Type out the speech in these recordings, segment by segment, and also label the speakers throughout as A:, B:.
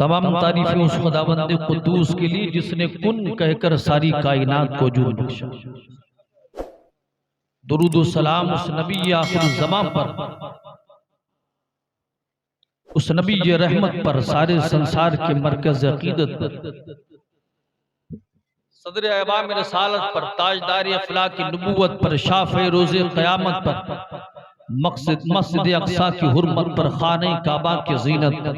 A: तमाम तारीफें उस खुदावंद कुद्दूस के लिए जिसने कुन कहकर सारी कायनात को वजूद बख्शा। दुरूद व सलाम उस नबी आखिर ज़मां पर, उस नबी रहमत पर, सारे संसार के मरकज अकीदत पर, सदर अहबाम रसालत पर, ताजदार अखलाक की नबूवत पर, शाफ़े रोज़े क़यामत पर, मस्जिद अक़सा की हुर्मत पर, खाने काबा की ज़ीनत पर,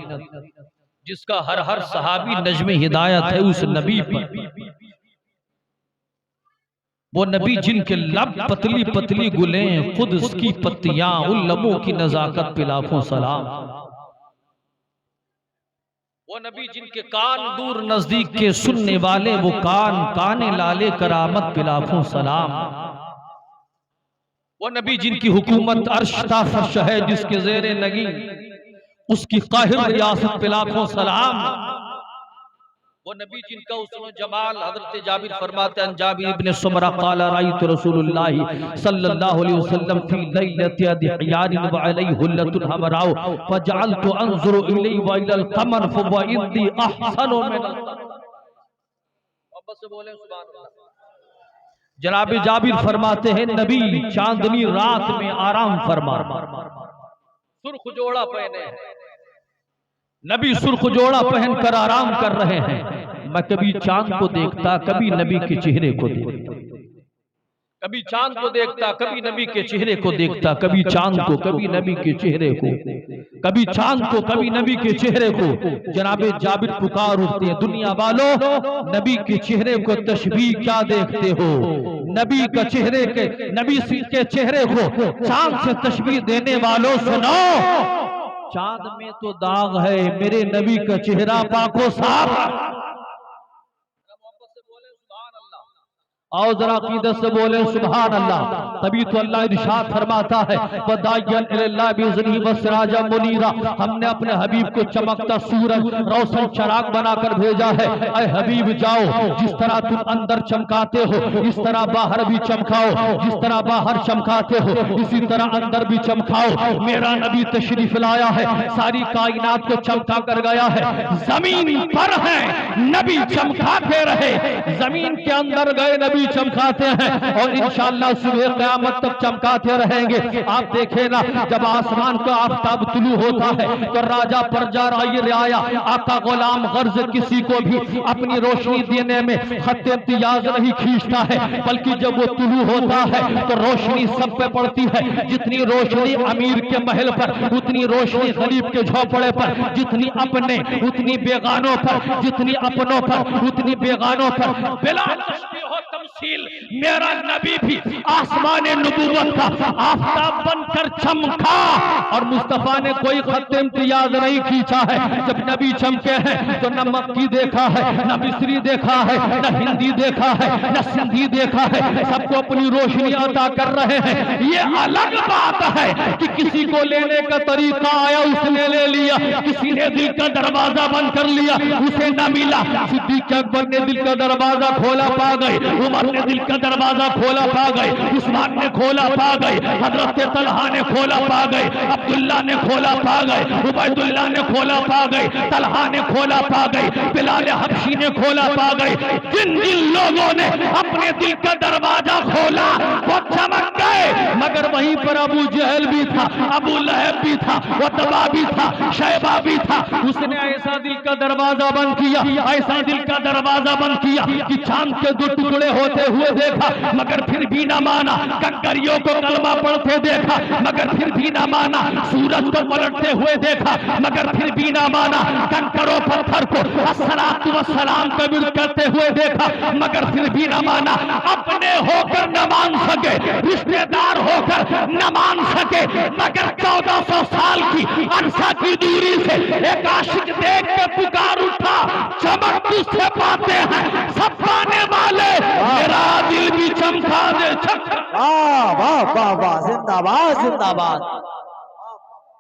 A: जिसका हर हर सहाबी नज़्म हिदायत है उस नबी पर, वो नबी जिनके लब पतली पतली गुलें खुद उसकी पत्तियां, उन लबों की नजाकत पे लाखों सलाम। वो नबी जिनके कान दूर नजदीक के सुनने वाले, वो कान काने लाले करामत पे लाखों सलाम। वो नबी जिनकी हुकूमत अर्श ता फर्श है, जिसके ज़ेरे नगी उसकी काहिर रियासत पे लाखों सलाम। वो नबी जिनका हुस्न जमाल हजरत जाबिर फरमाते हैं, जाबिर इब्ने सुमरा क़ाला राइतु रसूलुल्लाह सल्लल्लाहु अलैहि वसल्लम फी लैलति अदहियान व अलैहि हुल्लतुन हमराउ फजअलतु अंजुरु इलैहि व इलल क़मर फवइदी अहसनु मिन मोहब्बत से बोले सुभान अल्लाह। जनाब जाबिर फरमाते हैं, नबी चांदनी रात में आराम फरमा, सुर्ख जोड़ा पहने, नबी सुर्ख जोड़ा पहनकर आराम कर रहे हैं। मैं कभी चांद को देखता, कभी नबी के चेहरे को देखता, कभी चांद को देखता, कभी नबी के चेहरे को देखता, कभी चांद को, कभी नबी के चेहरे को, कभी चांद को, कभी नबी के चेहरे को। जनाबे जाबिर पुकार उठते हैं, दुनिया वालों नबी के चेहरे को तशबीह क्या देखते हो? नबी का चेहरे के, नबी के चेहरे को चांद से तशबीह देने वालों सुनो, चांद में तो दाग है, मेरे नबी का चेहरा पाको साफ। आओ जरा अकीदत से बोले सुभान अल्लाह। तभी तो अल्लाह इरशाद फरमाता है, वदायन इलल्लाह बिइज़्निही व सिराजम मुनीरा, हमने अपने हबीब को चमकता सूरज रोशन चराग बनाकर भेजा है। ऐ हबीब जाओ, जिस तरह तुम अंदर चमकाते हो इस तरह बाहर भी चमकाओ, जिस तरह बाहर चमकाते हो इसी तरह अंदर भी चमकाओ। मेरा नबी तशरीफ लाया है, सारी कायनात को चमका कर गया है। जमीन पर है नबी चमकाते रहे, जमीन के अंदर गए नबी चमकाते हैं और इंशाअल्लाह सुबह क़यामत तक चमकाते रहेंगे। आप देखें ना, जब आसमान का आफताब तुलू होता है तो राजा परजा राय रियाया आका गुलाम गर्ज किसी को भी अपनी रोशनी देने में खत इम्तियाज नहीं खींचता है, बल्कि जब वो तुलू होता है तो रोशनी सब पे पड़ती है। जितनी रोशनी अमीर के महल पर, उतनी रोशनी गरीब के झोपड़े पर, जितनी अपने उतनी बेगानों पर, जितनी अपनों पर उतनी बेगानों पर। बिला मेरा नबी भी आसमान नबूवत का आफताब बनकर चमका और मुस्तफा ने कोई खत इम्तियाज नहीं खींचा है। जब नबी चमके हैं तो न मक्की देखा है, न मिस्री देखा है, न हिंदी देखा है, न सिंधी देखा है, सबको अपनी रोशनी अता कर रहे हैं। ये अलग बात है कि किसी को लेने का तरीका आया उसने ले लिया, किसी ने दिल का दरवाजा बंद कर लिया उसे न मिला। सिद्दीक़ अकबर ने दिल का दरवाजा खोला पा गए, उमर ने दिल का दरवाजा खोला पा गए, उस्मान ने खोला पा गए, हजरत तलहा ने खोला पा गए, अब्दुल्ला ने खोला पा गए, उबैदुल्लाह ने खोला पा गए, तलहा ने खोला पा गए, बिलाल हबशी ने खोला पा गए। जिन जिन लोगों ने अपने दिल का दरवाजा खोला वो चमक गए। मगर वहीं पर अबू जहल भी था, अबू लहब भी था, वतबा भी था, शैबा भी था। उसने ऐसा दिल का दरवाजा बंद किया, ऐसा दिल का दरवाजा बंद किया कि चांद के दो टुकड़े होते हुए देखा मगर फिर भी ना माना, कंकरियों को कलमा पढ़ते देखा मगर फिर भी ना माना, सूरज को पलटते हुए देखा मगर फिर भी ना माना, कंकरों पत्थर को अस्सलातु वस्सलाम का विर्द करते हुए देखा मगर फिर भी ना माना। अपने होकर न मान सके, रिश्तेदार होकर न मान सके, मगर 1400 साल की अरसा की दूरी से एक आशिक देख के पुकार उठा, चमक तुझसे पाते हैं सब पाने वाले, मेरा दिल भी चमका दे।
B: वाह वाह वाह वाह, जिंदाबाद जिंदाबाद,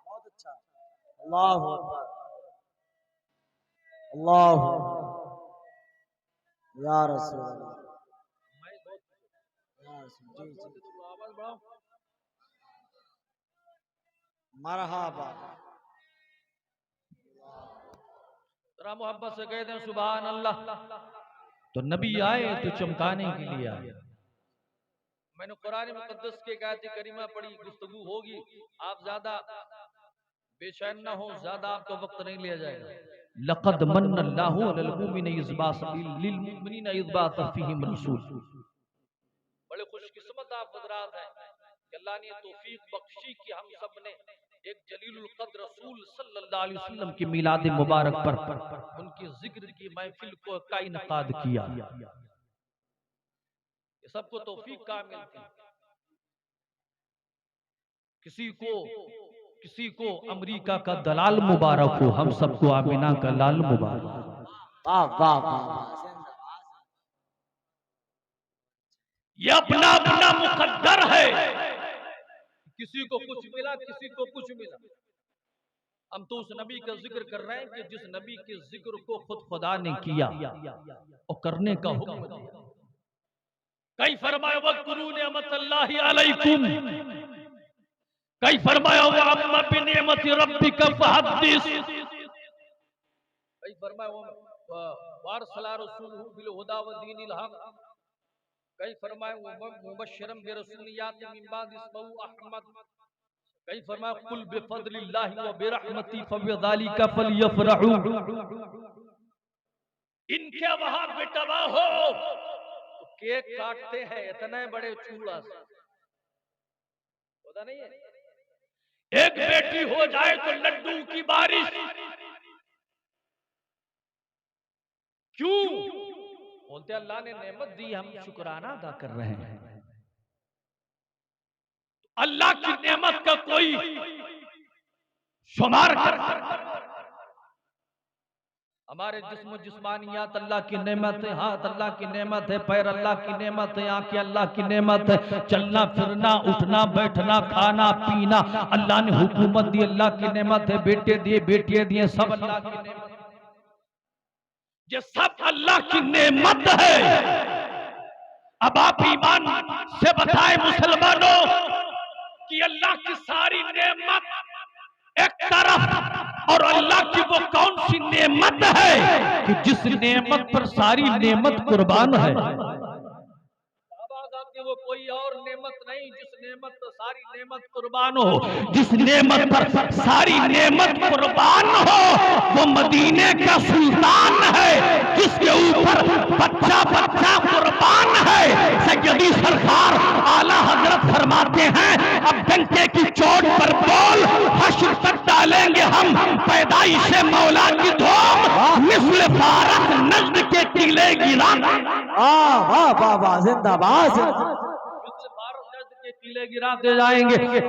B: बहुत अच्छा। अल्लाह अकबर, अल्लाह या रसूल अल्लाह, जी जी, मरहबा।
A: जरा मोहब्बत से कह दें सुभान अल्लाह। तो नबी आए तो चमकाने के लिए आए। मैंने कुरान मुकद्दस के आयत करीमा पढ़ी, गुफ्तगू होगी, आप ज्यादा बेचैन ना हो, ज्यादा आपका वक्त नहीं लिया जाएगा। लक़द मन्नल्लाहु अलल मुमिनीना इज़ बअस फ़ीहिम रसूल। बड़े खुशकिस्मत आप हज़रात हैं कि अल्लाह ने तौफीक बख्शी कि हम सब ने एक जलीलुल क़द्र रसूल सल्लल्लाहु अलैहि वसल्लम की मिलाद मुबारक पर उनकी जिक्र की महफिल का इनकाद किया। ये सबको तौफीक का मिलती। किसी को अमेरिका का दलाल मुबारक हो, हम सबको आमिना का लाल मुबारक।
B: वाह वाह वाह वाह, जिंदाबाद।
A: ये अपना अपना मुकद्दर है, किसी को कुछ मिला, किसी को कुछ मिला। हम तो उस नबी का जिक्र कर रहे हैं कि जिस नबी के जिक्र को खुद खुदा ने किया और करने का हुक्म दिया। कई फरमाया वज़कुरू निअमतल्लाहि अलैकुम, कई फरमाया व अम्मा बिनिअमति रब्बिका फहद्दिस, कई फरमाया वारसला रसूलहु बिल हुदा व दीनिल हक, कई फरमाया मुबश्शिरन बिरसूलिन याति मिन बाद इस्महु अहमद, कई फरमाया कुल बिफज़लिल्लाहि व बिरहमति फबिज़ालिका फलयफ़रहू। इनके वहां बेटवा हो तो केक काटते हैं इतने बड़े चूड़ा से, पता नहीं है। एक बेटी हो जाए तो लड्डू की बारिश। क्यों? बोलते अल्लाह ने नेमत दी, हम शुक्राना अदा कर रहे हैं। अल्लाह की नेमत का कोई शुमार कर, हमारे जिस्म जिस्मानियात अल्लाह की नेमत है, हाथ अल्लाह की नेमत है, पैर अल्लाह की नेमत है, आंखें अल्लाह की नेमत है, चलना फिरना उठना बैठना खाना पीना अल्लाह ने हुकूमत दी, अल्लाह की नेमत है। बेटे दिए बेटियां दिए सब अल्लाह की नेमत, ये सब अल्लाह की नेमत है। अब आप ईमान से बताएं मुसलमानों कि अल्लाह की सारी नेमत एक तरफ और अल्लाह की वो कौन सी नेमत है कि जिस नेमत पर सारी नेमत कुर्बान है। वो कोई और नेमत नहीं जिस नेमत पर सारी नेमत कुर्बान हो, जिस नेमत पर सारी नेमत कुर्बान हो वो मदीने का सुल्तान है, जिसके ऊपर बच्चा बच्चा कुर्बान है। सैयदी सरकार आला हजरत फरमाते हैं अब डंके की चोट पर बोल, हश्र तक डालेंगे हम पैदाइश मौला की धूम, मिस्ल फारस नज्द के टीले गिरा।
B: वाह वाह वाह वाह, जिंदाबाद जिंदाबाद।
A: कीले गिराते जाएंगे। ये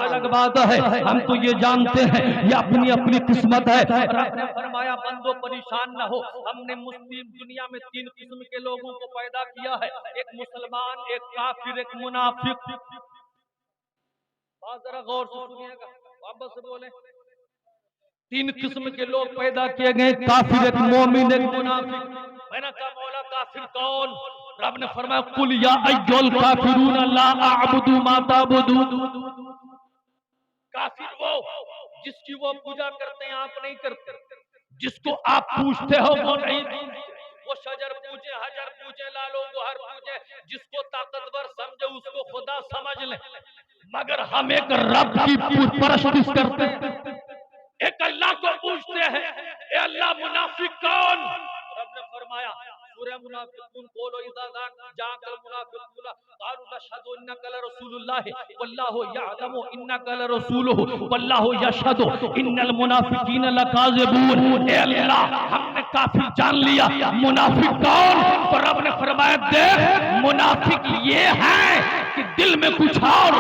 A: अलग बात है, हम तो ये जानते हैं ये अपनी अपनी किस्मत है। और आपने फरमाया बंदो परेशान न हो, हमने मुस्लिम दुनिया में 3 किस्म के लोगों को पैदा किया है, एक मुसलमान, एक काफिर, एक मुनाफिक। बात जरा गौर से सुनिएगा, वापस से बोले। 3 किस्म के लोग पैदा किए गए, काफिर, एक मोमिन, एक मुनाफिक। मैंने कहा मौला काफिर कौन? रब ने फरमाया कुल या अय्युल काफिरून ला अअबुदु मा ताबुदून। काफिर वो जिसकी वो पूजा करते हैं आप नहीं करते, जिसको आप पूछते हो वो नहीं पूछते, वो शजर पूजे, हजर पूजे, लालो गुहर पूजे, जिसको ताकतवर समझे उसको खुदा समझ ले, मगर हम एक रब की परस्तिश करते हैं, एक अल्लाह को पूछते हैं। ए अल्लाह मुनाफिक कौन? रब ने फरमाया सूरह मुनाफिकून बोलो इज़ा जाकल मुनाफिकून क़ालू नशहदु इन्नका लरसूलुल्लाह वल्लाहु यअलमु इन्नका लरसूलुहु वल्लाहु यशहदु इन्नल मुनाफिकीन लकाज़िबून। ए अल्लाह हमने काफिर जान लिया, मुनाफिक कौन? तो रब ने फरमाया देख मुनाफिक ये है कि दिल में कुछ और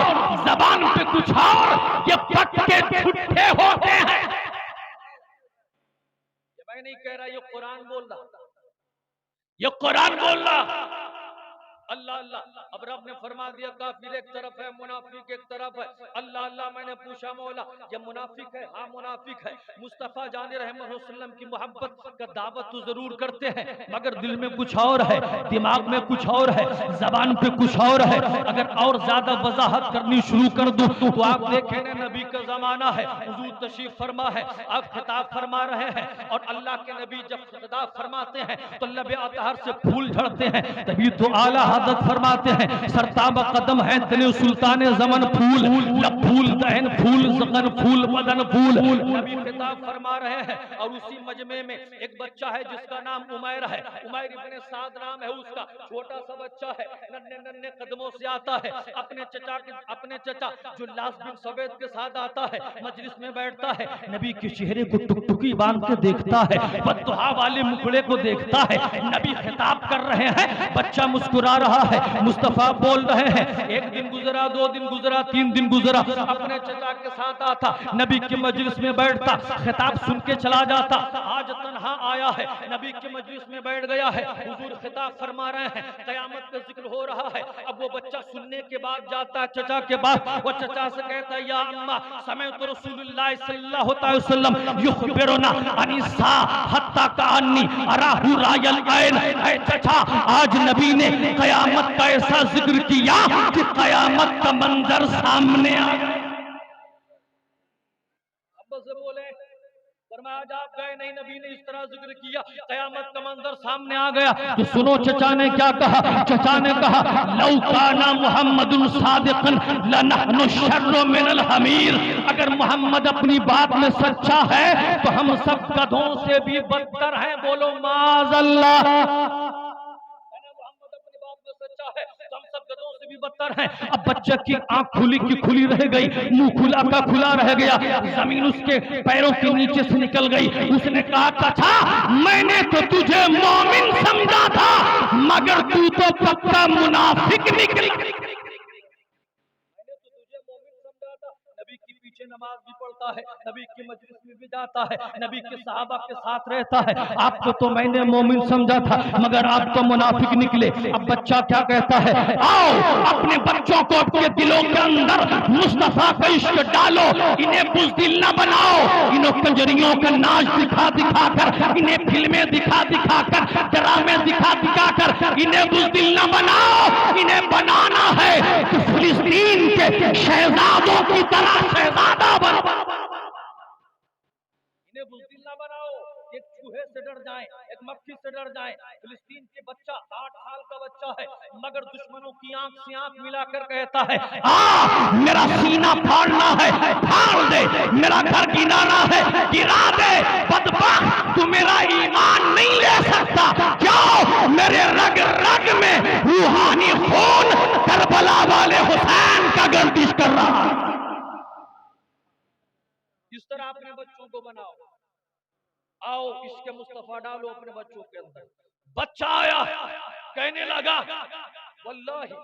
A: जबान पे कुछ और, ये पक्के झूठे होते हैं। मैं नहीं कह रहा, ये कुरान बोल रहा, ये कुरान बोल रहा। अल्लाह अल्लाह। अब रब ने फरमा दिया काफिर एक तरफ है, मुनाफिक एक तरफ है। अल्लाह अल्लाह। मैंने पूछा मौला ये मुनाफिक है? हाँ मुनाफिक है। मुस्तफ़ा जान रहमत वसल्लम की मोहब्बत का दावत तो जरूर करते हैं मगर दिल में कुछ और है, दिमाग में कुछ और है, जबान पे कुछ और है। अगर और ज्यादा वजाहत करनी शुरू कर दूं तो आप देखें ना, नबी का जमाना है, हुजूर तशरीफ फरमा है, आप खिताब फरमा रहे हैं और अल्लाह के नबी जब खिताब फरमाते हैं तो लबे अतहर से फूल झड़ते हैं। तभी तो आला हजरत फरमाते हैं सरताब कदम है तने सुल्तान जमन फूल, लब फूल दहन फूल जगन फूल बदन फूल। नबी खिताब फरमा रहे हैं और उसी मजमे में एक बच्चा है जिसका नाम उमैर है। उमैर इब्ने साद नाम है उसका। छोटा सा बच्चा है, नन्हे नन्हे कदमों से आता है, अपने चचा जुल्लास बिन सवेद के साथ आता है, मजलिस में बैठता है, नबी के चेहरे को टुकटुकी बांध के देखता है, बद्दुआ वाले मुखड़े को देखता है। नबी खिताब कर रहे हैं, बच्चा मुस्कुरा रहा है, मुस्तफा बोल रहे हैं। एक दिन गुजरा, 2 दिन गुजरा, 3 दिन गुजरा, अपने चचा के साथ आता, नबी की मजलिस में बैठता, खिताब सुन के चला जाता। आज तन्हा आया है, नबी की मजलिस में बैठ गया है, हुजूर खिताब फरमा रहे हैं, कयामत का जिक्र हो रहा है। अब वो बच्चा सुनने के बाद जाता है चचा के पास, वो चचा से कहता है या अम्मा समेअतु रसूलुल्लाह सल्लल्लाहु अलैहि वसल्लम युखबिरुना अनिसा हत्ता कान्नी अराहु रायल ऐन। ऐ चचा आज नबी ने कयामत का ऐसा जिक्र किया कि कयामत का मंजर सामने आ गया। अब से बोले फरमाया आज आप गए नहीं, नबी ने इस तरह जिक्र किया, कयामत का मंजर सामने आ गया। तो सुनो चचा ने क्या कहा। चचा ने कहा लौ काना मुहम्मदुन सादिकन लनहनु शर्रु मिनल हमीर। अगर मोहम्मद अपनी बात में सच्चा है तो हम सब गधों से भी बदतर हैं। बोलो माज़अल्लाह। हम सब गधों से भी बदतर हैं। अब बच्चे की आंख खुली की खुली रह गई, मुंह खुला का खुला रह गया, जमीन उसके पैरों के नीचे से निकल गई। उसने कहा कथा मैंने तो तुझे मोमिन समझा था मगर तू तो पक्का मुनाफिक निकल। नबी के पीछे नमाज भी पढ़ता है, नबी की मजलिस में भी जाता है, नबी के सहाबा के साथ रहता है। आपको तो मैंने मोमिन समझा था मगर आप तो मुनाफिक निकले। अब बच्चा क्या कहता है, आओ अपने बच्चों को अपने दिलों के अंदर मुस्तफा का इश्क डालो, इन्हें बुज़दिल न बनाओ, इन्हें कंजरियों का नाच दिखा दिखा कर, इन्हें फिल्में दिखा दिखा कर, ड्रामे दिखा दिखा कर इन्हें बुज़दिल न बनाओ। इन्हें बनाना है कि फिलिस्तीन के शहजादों की तरह शहजादा बनो। इन्हें बुज़दिल ना बनाओ, एक चूहे से डर जाएं, एक मक्खी से डर जाएं। फिलिस्तीन के बच्चा 8 साल का बच्चा है मगर दुश्मनों की आंख से आंख मिलाकर कहता है मेरा सीना फाड़ना है फाड़ दे, मेरा घर गिराना है गिरा दे, बदबख्त तू मेरा ईमान नहीं ले सकता। क्यों? मेरे रग रग में रूहानी खून करबला वाले हुसैन का गर्दिश कर रहा है। इस तरह अपने बच्चों को बनाओ। आओ इसके मुस्तफा डालो अपने बच्चों के अंदर। बच्चा आया कहने लगा वल्लाही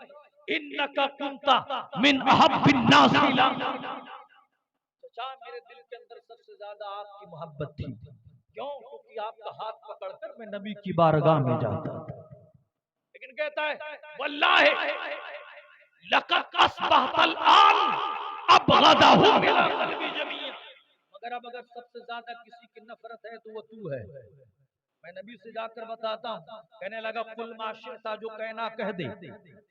A: इन्नका कुंता मिन अहब्बिन नास इला। चाचा मेरे दिल के अंदर सबसे ज्यादा आपकी मोहब्बत थी। क्यों? क्योंकि आपका हाथ पकड़कर मैं नबी की बारगाह में जाता था। लेकिन कहता है वल्लाही लक़द अस्बहतल आन अबग़दहु मिन क़ल्बी जमीअ। अगर सबसे ज्यादा किसी की नफरत है तो वो तू है। मैं नबी से जाकर बताता हूँ। कहने लगा कुल माशिता जो कहना कह दे,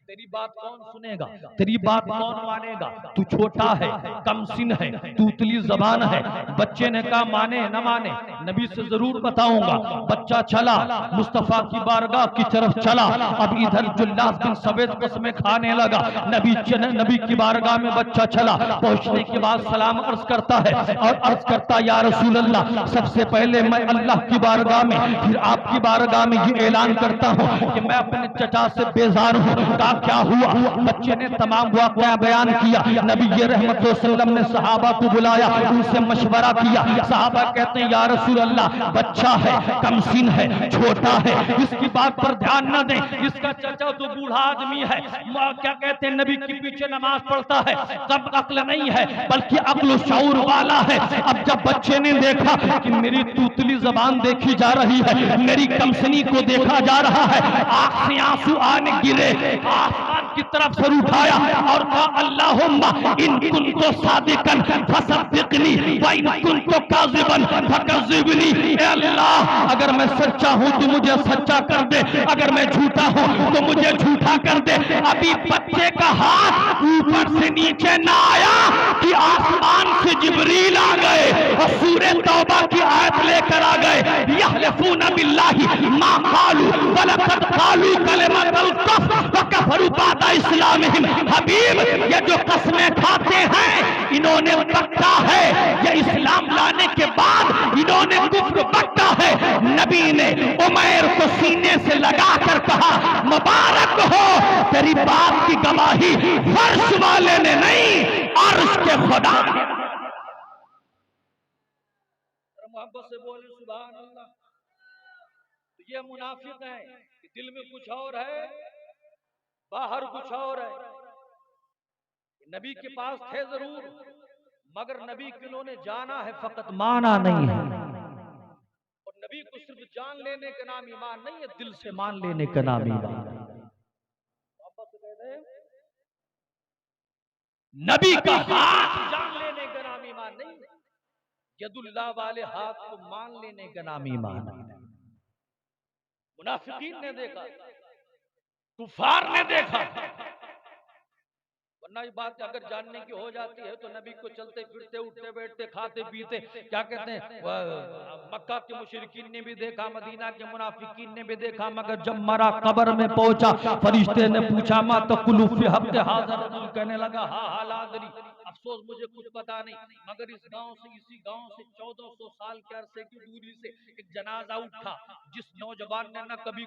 A: तेरी बात कौन सुनेगा, तेरी बात कौन मानेगा, तू छोटा है कमसिन है तूतली जबान है। बच्चे ने कहा माने न माने नबी से जरूर बताऊंगा। बच्चा चला मुस्तफा की बारगाह की तरफ चला। अब इधर जुल्लास बिन सवेद कसमें खाने लगा। नबी की बारगाह में बच्चा चला। पहुंचने के बाद सलाम अर्ज करता है और अर्ज करता या रसूल अल्लाह सबसे पहले मैं अल्लाह की बारगाह में फिर आपकी बारगाह में ये ऐलान करता हूँ कि मैं अपने चचा से बेजार हूँ। कहा क्या हुआ? बच्चे ने तमाम वाक़या बयान किया। नबी ये रहमत वसल्लम ने सहाबा को बुलाया, उनसे मशवरा किया। सहाबा कहते हैं या रसूल अल्लाह बच्चा है कमसिन है छोटा है, इसकी बात पर ध्यान न दें, इसका चचा तो बूढ़ा आदमी है। क्या कहते हैं नबी के पीछे नमाज पढ़ता है, तब अक्ल नहीं है बल्कि अक्ल शऊर वाला है। अब जब बच्चे ने देखा कि मेरी तूतली जबान देखी जा रही है, है। मेरी कमसनी को देखा जा रहा है, आंख से आंसू आने गिरे, आसमान की तरफ सर उठाया और कहा अल्लाहुम्मा इन कुंतो सादिकन फसद्दिकनी व इन कुंतो काज़िबन फकज़्ज़िबनी। ए अल्लाह, अगर मैं सच्चा हूं तो मुझे सच्चा कर दे, अगर मैं झूठा हूं तो मुझे झूठा कर दे। अभी बच्चे का हाथ ऊपर से नीचे ना आया कि आसमान से जिब्रील आ गए और सूरह तौबा की आयत लेकर आ गए, यहलिफूना बिल्लाहि मा क़ालू व लक़द क़ालू कलिमतल कुफ़्र व कफ़रू बअद इस्लामिहिम। हबीब, ये जो कसमें खाते हैं इन्होंने पक्का है, ये इस्लाम लाने के बाद इन्होंने कुफ्र पक्का है। नबी ने उमैर को सीने से लगाकर कहा, मुबारक हो, तेरी बात की गवाही फर्श वाले ने नहीं, अर्श के खुदा ने। मोहब्बत से बोले सुभान अल्लाह। तो ये मुनाफिक है कि दिल में कुछ और है, बाहर कुछ और है। नबी के पास थे जरूर, मगर नबी को इन्होंने जाना है, फकत माना नहीं है। और नबी को सिर्फ जान लेने का नाम ईमान नहीं है, दिल से मान लेने का नाम ईमान है। नबी का हाथ जान लेने का नाम ईमान नहीं है, यदुल्लाह वाले हाथ को मान लेने का नाम ईमान है। मुनाफिकीन ने देखा, कुफार ने देखा, वरना ये बात अगर जानने की हो जाती है तो नबी को चलते फिरते उठते बैठते खाते पीते क्या कहते हैं, मक्का के मुशरिकीन ने भी देखा, मदीना के मुनाफिकीन ने भी देखा, मगर जब मरा कब्र में पहुंचा, फरिश्ते ने पूछा मा तकुलु फी हक़ हाज़ा रजूल, कहने लगा हा लादरी, अफसोस मुझे कुछ पता नहीं, मगर इस गांव से, इसी गांव से 1400 साल के अरसे की दूरी से एक जनाजा उठा, जिस नौजवान ने न कभी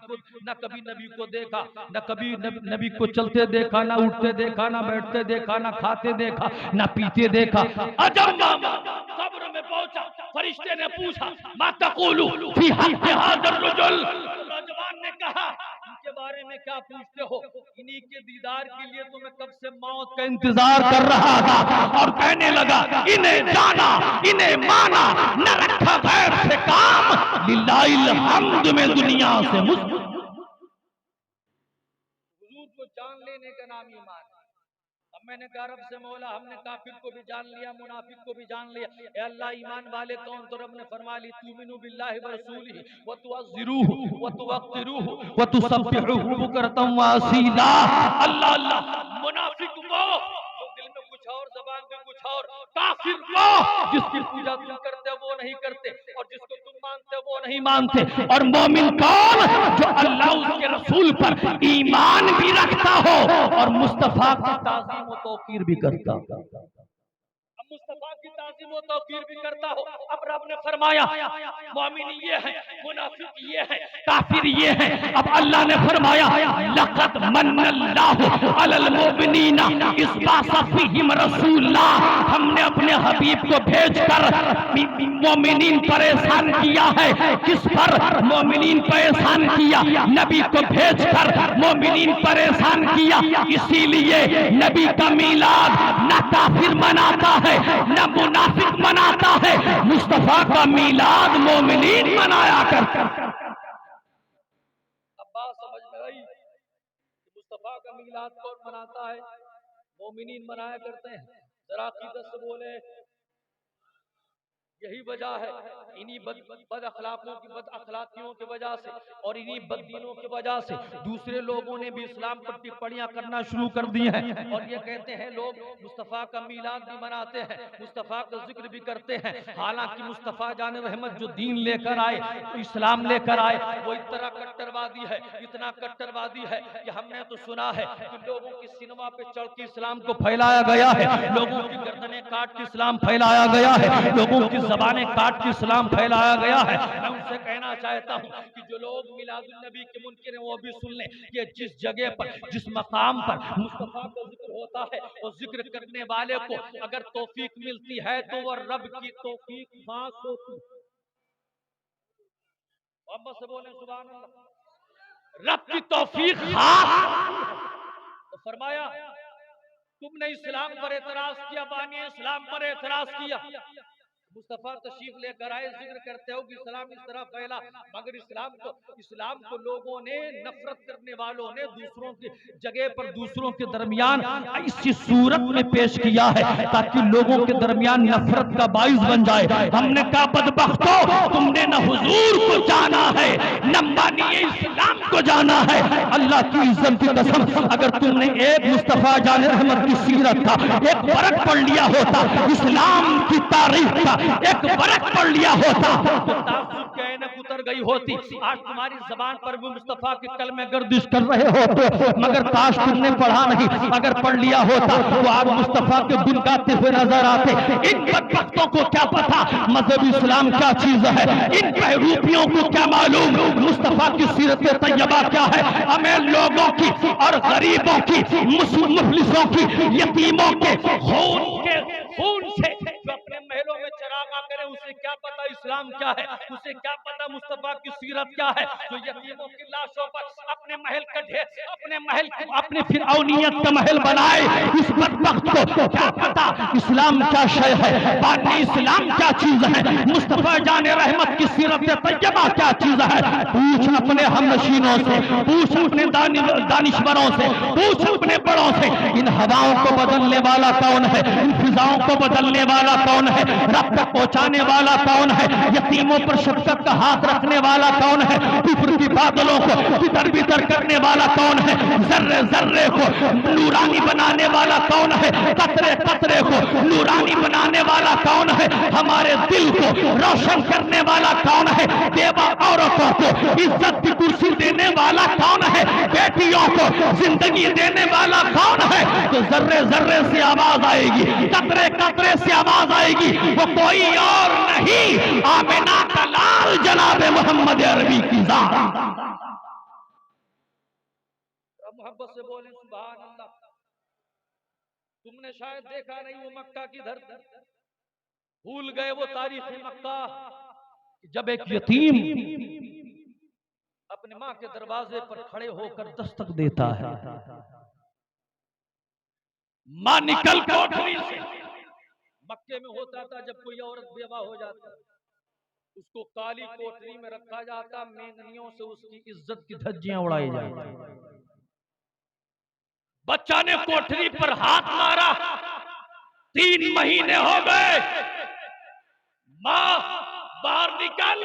A: नबी को देखा, न कभी नबी को चलते देखा, ना उठते देखा, ना बैठते देखा, ना खाते देखा, ना पीते देखा। अजब मामा कब्र में पहुंचा, फरिश्ते ने पूछा मा तक़ूलु फी हक़ हाज़ा रजुल, नौजवान ने कहा इनके बारे में क्या पूछते हो, इन्हीं के दीदार के लिए तो मैं कब से मौत का इंतजार कर रहा था। और कहने लगा इन्हें जाना, इन्हें माना, न रखा गैर से काम, लिल्लाहिल हम्द में दुनिया से हुजूर को जान लेने का नाम ईमान है। अब मैंने कहा रब से मौला, हमने काफिर को भी जान लिया, मुनाफिक को भी जान लिया, ए अल्लाह ईमान वाले कौन? तो रब ने फरमा ली तुमिनु बिल्लाहि व रसूलिही व तुअज़्ज़िरूहु व तुवक़्क़िरूहु व तुसब्बिहुहु बुक्रतम व असीला। अल्लाह अल्लाह। मुनाफिक वो जो दिल में कुछ और, ज़बान पे कुछ और, काफिर वो जिसकी पूजा तुम करते हो वो नहीं करते, और जिसको तुम मानते हो वो नहीं मानते। और मोमिन कौन? जो अल्लाह उसके रसूल पर ईमान भी रखता हो और मुस्तफा की ताज़ीम व तौकीर भी करता हो। मुस्तफा की ताज़ीम व तौकीर भी करता हो। अब रब ने फरमाया मोमिन ये है, मुनाफिक ये है, काफिर ये है। अब अल्लाह ने फरमाया लक़द मन्नल्लाहु अलल मुमिनीना इज़ बअसा फ़ीहिम रसूला, हमने अपने हबीब को भेजकर मोमिनीन परेशान किया है। किस पर? मोमिनीन परेशान किया, नबी को भेजकर मोमिनीन परेशान किया। इसीलिए नबी का मीलाद न काफिर मनाता है न मुनाफिक मनाता है, मुस्तफा का मीलाद मोमिनीन मनाया करता। अब बात समझ में आई कि मुस्तफा का मीलाद कौन मनाता है? मोमिनीन मनाया करते हैं। जरा अकीदत से बोले, यही वजह है इन्हीं बद अखलाकियों की वजह से और इन्हीं बददीनों की वजह से दूसरे लोगों ने भी इस्लाम पर टिप्पणियां करना शुरू कर दी हैं, और ये कहते हैं लोग मुस्तफ़ा का मीलाद भी मनाते हैं, मुस्तफ़ा का जिक्र भी करते हैं। हालांकि मुस्तफ़ा जान रहमत जो दीन लेकर आए, इस्लाम लेकर आए, वो इतना कट्टरवादी है, इतना कट्टरवादी है कि हमने तो सुना है कि लोगों की सिनेमा पे चढ़ के इस्लाम को फैलाया गया है, लोगों की गर्दनें काट के इस्लाम फैलाया गया है, लोगों की ज़बानें काट के इस्लाम फैलाया गया है। मैं उनसे कहना चाहता हूँ कि जो लोग मिलादुन नबी के मुनकिर हैं वो भी सुन लें कि जिस जगह पर, जिस मकाम पर मुस्तफा का जिक्र होता है, और जिक्र करने वाले को अगर तौफीक मिलती है तो वह रब की तौफीक खास होती है। मोहम्मद से बोले सुभान अल्लाह। रब की तौफीक खास। तो फरमाया तुमने इस्लाम पर एतराज किया, बानी इस्लाम पर एतराज किया, मुस्तफा तशरीफ लेकर आए, जिक्र करते हो कि इस्लाम इस तरह फैला, मगर इस्लाम को लोगों ने, नफरत करने वालों ने दूसरों की जगह पर दूसरों के दरमियान ऐसी सूरत में पेश किया है ताकि लोगों के दरमियान नफरत का बाइस बन जाए। हमने कहा बदबख्तो, तुमने न हुजूर को जाना है न मानिए इस्लाम को जाना है। अल्लाह की इज्जत की कसम, अगर तुमने एक मुस्तफा जान रहमत की सीरत का एक बरक पढ़ लिया होता, इस्लाम की तारीख का एक बरक पढ़ लिया होता, तो ताज्जुब की ऐनक उतर गई होती। आज तुम्हारी जबान पर भी मुस्तफा के कलमे गर्दिश कर रहे होते, मगर काश तुमने पढ़ा नहीं, अगर पढ़ लिया होता तो आज मुस्तफा के गुन गाते हुए नजर आते। इन बदबख्तों को क्या पता मजहब इस्लाम क्या चीज है, इन बहरूपियों को क्या मालूम मुस्तफा की सीरत तैयबा क्या है। हमें लोगों की और गरीबों की, मुफलिसों की, यतीमों के खून से जो अपने महलों में चरागा करे, उसे क्या पता इस्लाम क्या है, उसे क्या पता मुस्तफा की सीरत क्या है। जो यतीमों की लाशों पर अपने महल का ढेर, अपने महल को अपने फिरौनियत का महल बनाए, इस बदबख्त को क्या पता इस्लाम क्या शय है, बानी इस्लाम क्या चीज है, मुस्तफा जाने रहमत की सीरत तैयबा क्या चीज है। पूछ अपने हमनशीनों से, पूछ अपने दानिशवरों से, पूछ अपने बड़ों से, इन हवाओं को बदलने वाला कौन है, इन फिजाओं को बदलने वाला कौन है, रब तक पहुंचाने वाला कौन है, यतीमों पर शफकत का हाथ रखने वाला कौन है, कुफ्र की बादलों को तितर बितर करने वाला कौन है, जर्रे जर्रे को नूरानी बनाने वाला कौन है, कतरे कतरे को नूरानी बनाने वाला कौन है, हमारे दिल को रोशन करने वाला कौन है, बेवा औरतों को इज्जत की कुर्सी देने वाला कौन है, बेटियों को जिंदगी देने वाला कौन है। तो जर्रे जर्रे से आवाज आएगी, कतरे कतरे से आवाज आएगी, वो कोई और नहीं, आमिना का लाल जनाब मोहम्मद अरबी की जात। मोहब्बत से बोले सुभान अल्लाह। तुमने शायद देखा नहीं वो मक्का की धरती, भूल गए वो तारीख मक्का, जब एक यतीम अपनी माँ के दरवाजे पर खड़े होकर दस्तक देता है, माँ निकल कोठरी से, मक्के में होता था जब कोई औरत बेवा हो जाता उसको काली कोठरी में रखा जाता, मेंगनियों से उसकी इज्जत की धज्जियां उड़ाई जाती। बच्चा ने कोठरी पर हाथ मारा, 3 महीने हो गए, माँ बाहर निकल,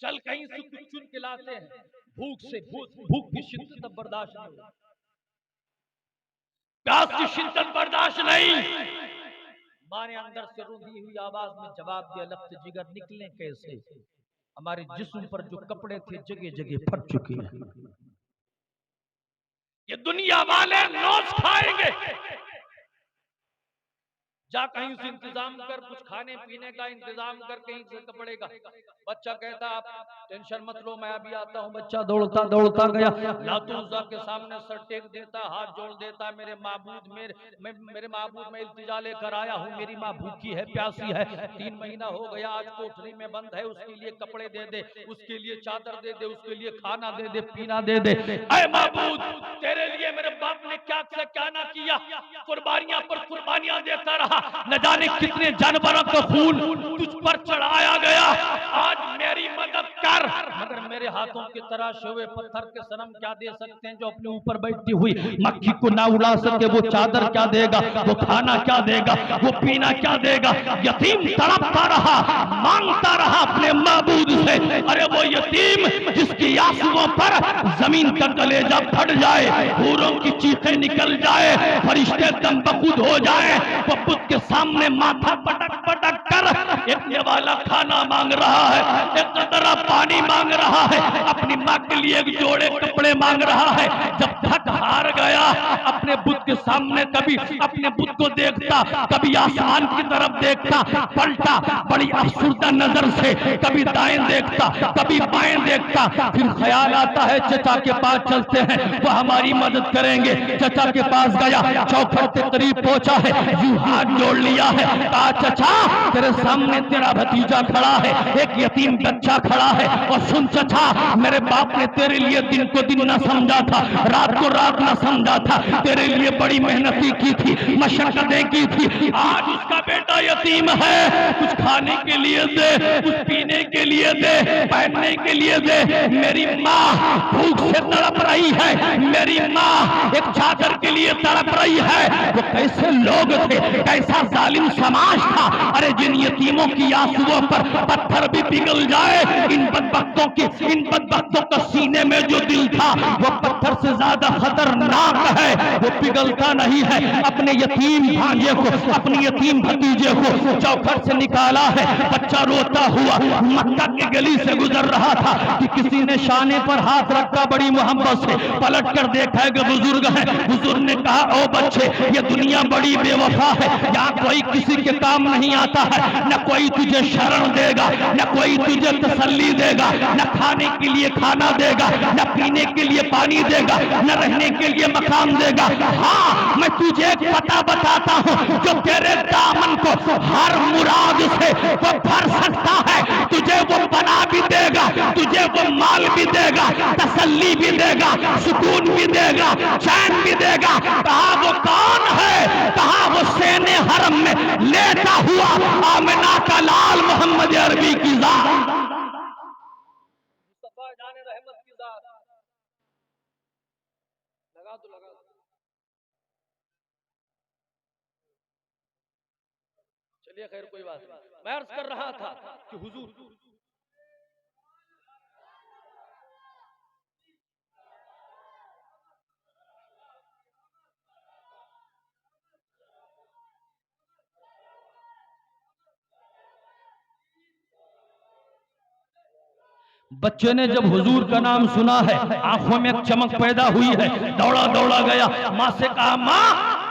A: चल कहीं से कुछ चुन के लाते हैं, भूख की शिद्दत बर्दाश्त नहीं, प्यास की शिद्दत बर्दाश्त नहीं। माँ ने अंदर से रुंधी हुई आवाज में जवाब दिया, लफ्ज़ जिगर निकले कैसे, हमारे जिस्म पर जो कपड़े थे जगह जगह फट चुके हैं, ये दुनिया वाले नोच खाएंगे, जा कहीं से इंतजाम कर, कुछ खाने पीने का इंतजाम कर, कहीं से कपड़े का। बच्चा कहता आप टेंशन मत लो, मैं अभी आता हूँ। बच्चा दौड़ता दौड़ता गया, लातूजा के सामने सर टेक देता, हाथ जोड़ देता, मेरे माबूद मैं इल्तिजा लेकर आया हूँ, मेरी माँ भूखी है, प्यासी है, 3 महीना हो गया, आज कोठरी में बंद है, उसके लिए कपड़े दे दे, उसके लिए चादर दे दे, उसके लिए खाना दे दे, पीना दे दे। ऐ माबूद, तेरे लिए मेरे बाप ने क्या से क्या ना किया, कुर्बानियां पर कुर्बानियां देता रहा, न जाने कितने जानवरों का खून तुझ पर चढ़ाया गया, आज मेरी मदद कर। मगर मेरे हाथों के तराशे हुए पत्थर के सनम क्या दे सकते हैं, जो अपने ऊपर बैठी हुई मक्खी को ना उड़ा सके, वो चादर क्या देगा, वो खाना क्या देगा, वो पीना क्या देगा। यतीम तड़पता रहा, मांगता रहा अपने माबूद से। अरे वो यतीम जिसकी आंसुओं पर जमीन का कलेजा फट जाए, हूरों की चीखें निकल जाए, फरिश्ते दम बखुद हो जाए, वो बुत के सामने माथा पटक पटक कर एक वाला खाना मांग रहा है, एक कतरा पानी मांग रहा है, अपनी माँ के लिए एक जोड़े कपड़े मांग रहा है। जब थक हार गया, अपने बुत के सामने कभी अपने बुत को देखता, कभी आसमान की तरफ देखता, पलटा बड़ी अफसुर्दा नजर से, कभी दाएं देखता, कभी बाएं देखता, फिर ख्याल आता है चचा के पास चलते हैं, वो हमारी मदद करेंगे। चचा के पास गया, चौखट के करीब पहुंचा है, यूं हाथ जोड़ लिया है, कहा चचा तेरे सामने तेरा भतीजा खड़ा है, एक यतीम बच्चा खड़ा है, और सुन चचा, मेरे बाप ने तेरे लिए दिन को दिन न समझा था, रात को रात न समझा था, तेरे लिए बड़ी मेहनती की थी, मशक्कतें की थी। आज उसका बेटा यतीम है, कुछ खाने के लिए दे, कुछ पीने के लिए दे, पहनने के लिए दे। मेरी माँ भूख से तड़प रही है, मेरी माँ एक चादर के लिए तड़प रही है। वो कैसे लोग थे, कैसा जालिम समाज था। अरे जिन यतीमों की आंसुओं पर पत्थर भी पिघल जाए, इन बदबख्तों का सीने में जो दिल था वो पत्थर से ज्यादा खतरनाक है, वो पिघलता नहीं है। अपने यतीम भांजे को, अपनी यतीम भतीजे को चौखट से निकाला है। बच्चा रोता हुआ मक्का की गली से गुजर रहा था कि किसी ने शाने पर हाथ रखा, बड़ी मोहब्बत से पलट कर देखा है कि बुजुर्ग है। बुजुर्ग ने कहा, ओ बच्चे, ये दुनिया बड़ी बेवफा है, यहाँ कोई किसी के काम नहीं आता है, न कोई तुझे शरण देगा, न कोई तुझे तसल्ली देगा, न खाने के लिए खाना देगा, न पीने के लिए पानी देगा, न रहने के लिए मकान देगा। हाँ, मैं तुझे एक पता बताता हूँ जो तेरे दामन को हर मुराद से वो भर सकता है। तुझे वो बना भी देगा, तुझे वो माल भी देगा, तसल्ली भी देगा, सुकून भी देगा, चैन भी देगा। कहा वो कौन है? कहा वो सेने हरम में लेटा हुआ आमिना का लाल मोहम्मद अरबी की जात, मुस्तफा जाने रहमत की जात। लगा तो लगा। चलिए खैर, कोई बात नहीं। मैं अर्ज कर रहा था कि हुजूर बच्चे ने जब हुजूर का नाम सुना है, आंखों में एक चमक पैदा हुई है, दौड़ा दौड़ा गया, माँ से कहा, माँ